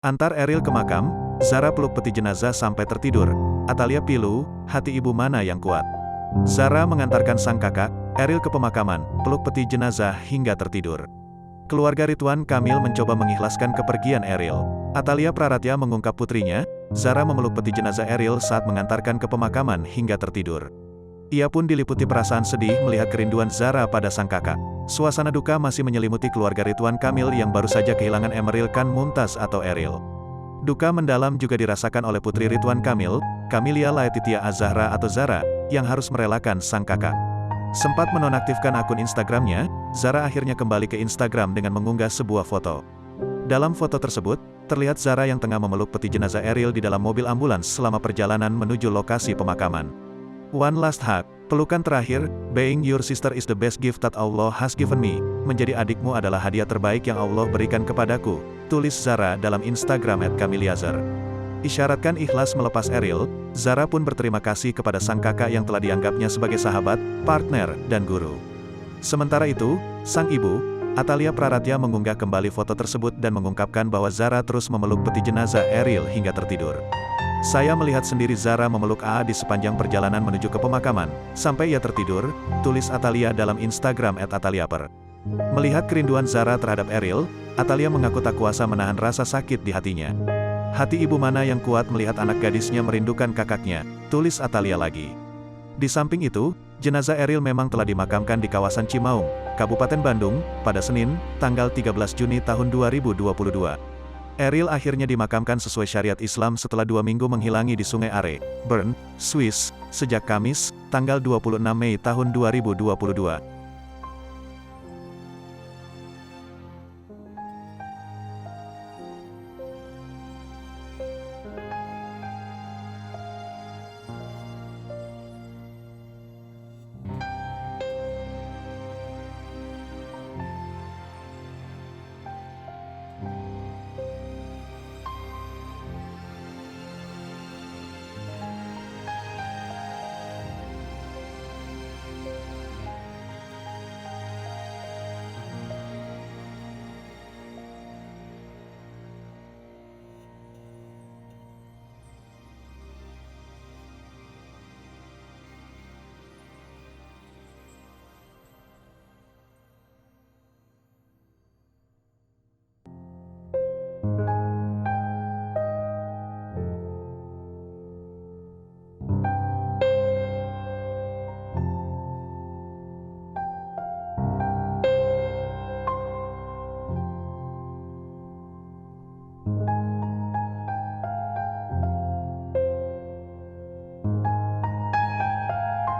Antar Eril ke makam, Zara peluk peti jenazah sampai tertidur. Atalia pilu, hati ibu mana yang kuat. Zara mengantarkan sang kakak, Eril ke pemakaman, peluk peti jenazah hingga tertidur. Keluarga Ridwan Kamil mencoba mengikhlaskan kepergian Eril. Atalia Praratya mengungkap putrinya, Zara memeluk peti jenazah Eril saat mengantarkan ke pemakaman hingga tertidur. Ia pun diliputi perasaan sedih melihat kerinduan Zara pada sang kakak. Suasana duka masih menyelimuti keluarga Ridwan Kamil yang baru saja kehilangan Emeril Khan Mumtaz atau Eril. Duka mendalam juga dirasakan oleh putri Ridwan Kamil, Kamilia Laetitia Az-Zahra atau Zara, yang harus merelakan sang kakak. Sempat menonaktifkan akun Instagramnya, Zara akhirnya kembali ke Instagram dengan mengunggah sebuah foto. Dalam foto tersebut, terlihat Zara yang tengah memeluk peti jenazah Eril di dalam mobil ambulans selama perjalanan menuju lokasi pemakaman. One last hug, pelukan terakhir, being your sister is the best gift that Allah has given me, menjadi adikmu adalah hadiah terbaik yang Allah berikan kepadaku, tulis Zara dalam Instagram @kamiliazar. Isyaratkan ikhlas melepas Eril, Zara pun berterima kasih kepada sang kakak yang telah dianggapnya sebagai sahabat, partner, dan guru. Sementara itu, sang ibu, Atalia Praratya mengunggah kembali foto tersebut dan mengungkapkan bahwa Zara terus memeluk peti jenazah Eril hingga tertidur. Saya melihat sendiri Zara memeluk AA di sepanjang perjalanan menuju ke pemakaman, sampai ia tertidur, tulis Atalia dalam Instagram @ataliaper. Melihat kerinduan Zara terhadap Eril, Atalia mengaku tak kuasa menahan rasa sakit di hatinya. Hati ibu mana yang kuat melihat anak gadisnya merindukan kakaknya, tulis Atalia lagi. Di samping itu, jenazah Eril memang telah dimakamkan di kawasan Cimaung, Kabupaten Bandung, pada Senin, tanggal 13 Juni tahun 2022. Eril akhirnya dimakamkan sesuai syariat Islam setelah 2 minggu menghilangi di Sungai Are, Bern, Swiss, sejak Kamis, tanggal 26 Mei tahun 2022.